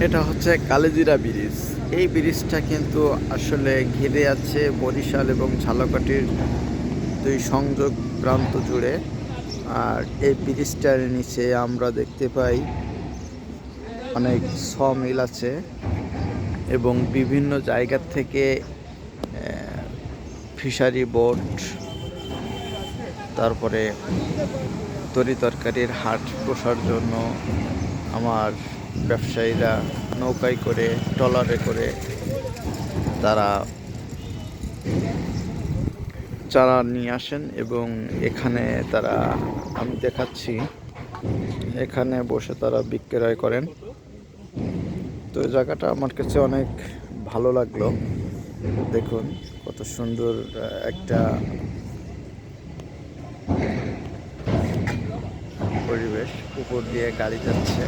এটা হচ্ছে কালিজিরা ব্রিজ। এই ব্রিজটা কিন্তু আসলে ঘিরে আছে বরিশাল এবং ঝালকাঠির দুই সংযোগ প্রান্ত জুড়ে। আর এই ব্রিজটার নিচে আমরা দেখতে পাই অনেক মিল আছে এবং বিভিন্ন জায়গা থেকে ফিশারি বোট, তারপরে তরি তরকারির হাট বসার জন্য আমার ব্যবসায়ীরা নৌকায় করে, ট্রলারে করে তারা চারা নিয়ে আসেন এবং এখানে তারা, আমি দেখাচ্ছি, এখানে বসে তারা বিক্রয় করেন। তো এই জায়গাটা আমার কাছে অনেক ভালো লাগলো। দেখুন কত সুন্দর একটা পরিবেশ, উপর দিয়ে গাড়ি যাচ্ছে।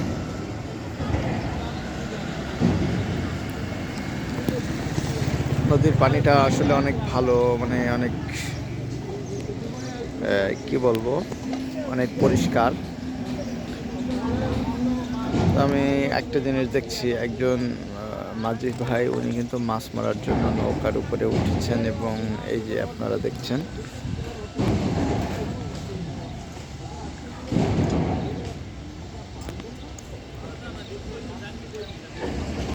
নদীর পানিটা আসলে অনেক ভালো, মানে অনেক কি বলবো, অনেক পরিষ্কার। আমি একটা জিনিস দেখছি, একজন মাঝি ভাই, উনি কিন্তু মাছ মারার জন্য নৌকার উপরে উঠেছেন এবং এই যে আপনারা দেখছেন